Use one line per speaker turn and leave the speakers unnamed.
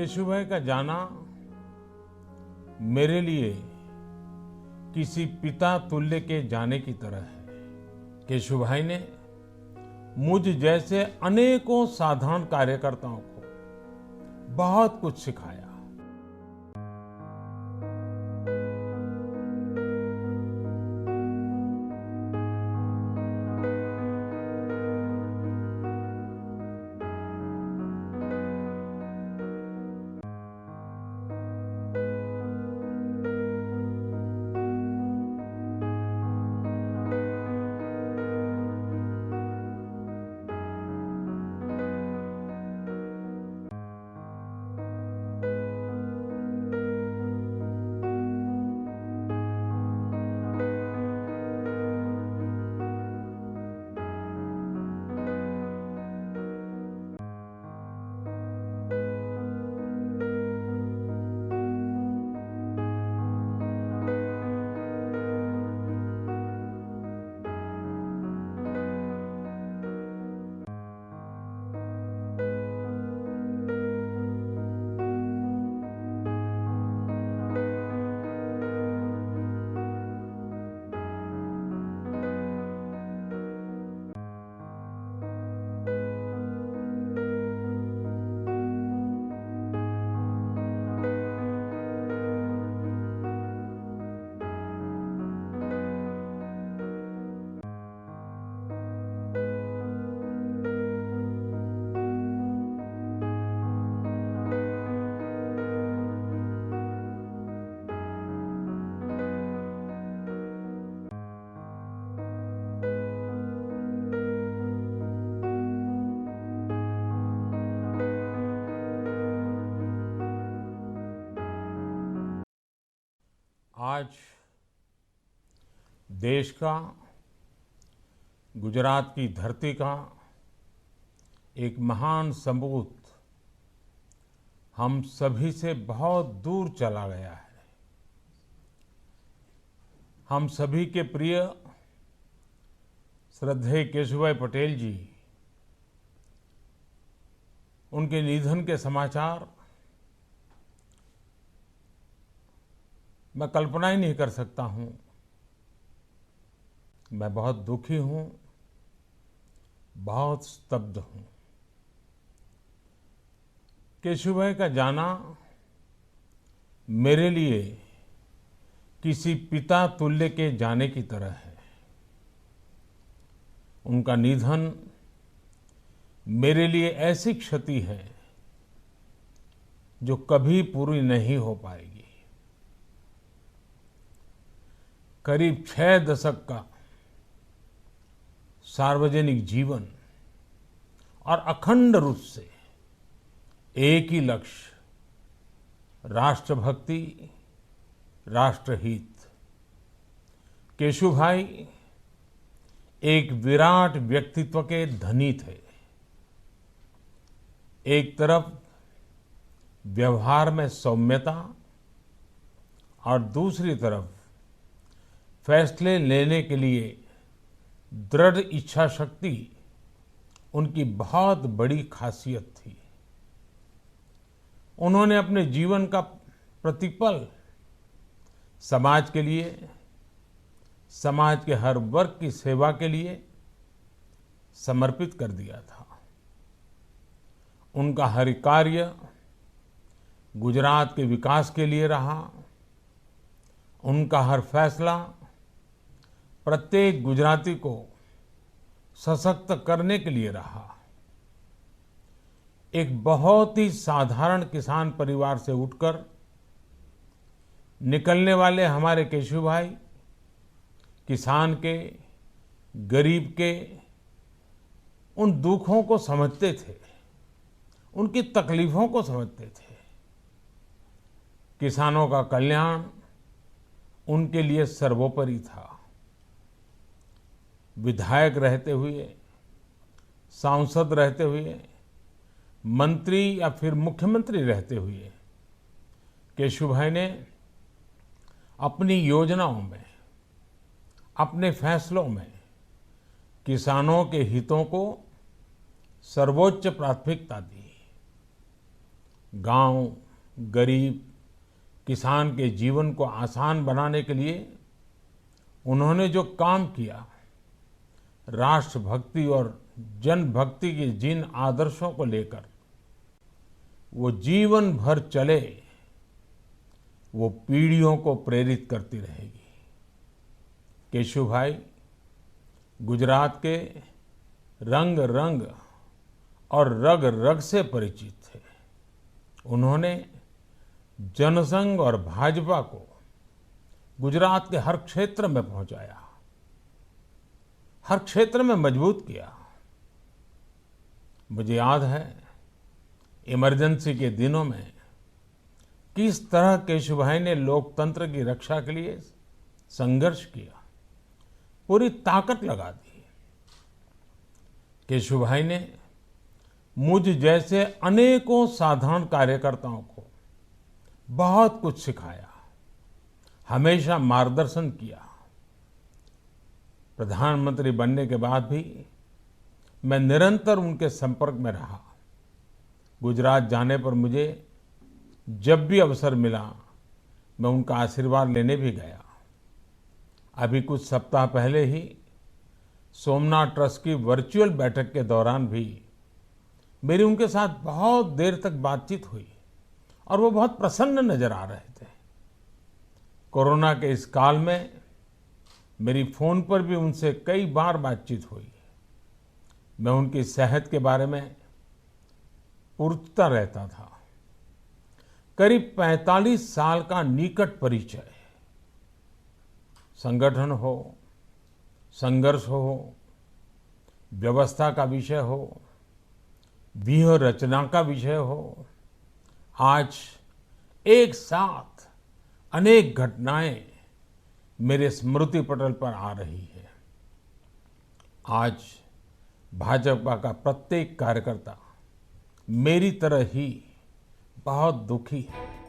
केशुभाई का जाना मेरे लिए किसी पिता तुल्य के जाने की तरह है। केशुभाई ने मुझ जैसे अनेकों साधारण कार्यकर्ताओं को बहुत कुछ सिखाया। आज देश का, गुजरात की धरती का एक महान सपूत हम सभी से बहुत दूर चला गया है। हम सभी के प्रिय श्रद्धेय केशुभाई पटेल जी, उनके निधन के समाचार मैं कल्पना ही नहीं कर सकता हूं। मैं बहुत दुखी हूं, बहुत स्तब्ध हूं। केशुभाई का जाना मेरे लिए किसी पिता तुल्य के जाने की तरह है। उनका निधन मेरे लिए ऐसी क्षति है जो कभी पूरी नहीं हो पाएगी। करीब 6 दशक का सार्वजनिक जीवन और अखंड रूप से एक ही लक्ष्य, राष्ट्रभक्ति, राष्ट्रहित। केशुभाई एक विराट व्यक्तित्व के धनी थे। एक तरफ व्यवहार में सौम्यता और दूसरी तरफ फैसले लेने के लिए दृढ़ इच्छा शक्ति उनकी बहुत बड़ी खासियत थी। उन्होंने अपने जीवन का प्रतिपल समाज के लिए, समाज के हर वर्ग की सेवा के लिए समर्पित कर दिया था। उनका हर कार्य गुजरात के विकास के लिए रहा। उनका हर फैसला प्रत्येक गुजराती को सशक्त करने के लिए रहा। एक बहुत ही साधारण किसान परिवार से उठकर निकलने वाले हमारे केशुभाई किसान के, गरीब के उन दुखों को समझते थे, उनकी तकलीफों को समझते थे। किसानों का कल्याण उनके लिए सर्वोपरि था। विधायक रहते हुए, सांसद रहते हुए, मंत्री या फिर मुख्यमंत्री रहते हुए केशुभाई ने अपनी योजनाओं में, अपने फैसलों में किसानों के हितों को सर्वोच्च प्राथमिकता दी। गांव, गरीब, किसान के जीवन को आसान बनाने के लिए उन्होंने जो काम किया, राष्ट्रभक्ति और जनभक्ति के जिन आदर्शों को लेकर वो जीवन भर चले, वो पीढ़ियों को प्रेरित करती रहेगी। केशुभाई गुजरात के रंग रंग और रग रग से परिचित थे। उन्होंने जनसंघ और भाजपा को गुजरात के हर क्षेत्र में पहुंचाया, हर क्षेत्र में मजबूत किया। मुझे याद है इमरजेंसी के दिनों में किस तरह केशुभाई ने लोकतंत्र की रक्षा के लिए संघर्ष किया, पूरी ताकत लगा दी। केशुभाई ने मुझ जैसे अनेकों साधारण कार्यकर्ताओं को बहुत कुछ सिखाया, हमेशा मार्गदर्शन किया। प्रधानमंत्री बनने के बाद भी मैं निरंतर उनके संपर्क में रहा। गुजरात जाने पर मुझे जब भी अवसर मिला, मैं उनका आशीर्वाद लेने भी गया। अभी कुछ सप्ताह पहले ही सोमनाथ ट्रस्ट की वर्चुअल बैठक के दौरान भी मेरी उनके साथ बहुत देर तक बातचीत हुई और वो बहुत प्रसन्न नजर आ रहे थे। कोरोना के इस काल में मेरी फोन पर भी उनसे कई बार बातचीत हुई। मैं उनकी सेहत के बारे में पूछता रहता था। करीब 45 साल का निकट परिचय, संगठन हो, संघर्ष हो, व्यवस्था का विषय हो, व्यूह रचना का विषय हो, आज एक साथ अनेक घटनाएं मेरे स्मृति पटल पर आ रही है। आज भाजपा का प्रत्येक कार्यकर्ता मेरी तरह ही बहुत दुखी है।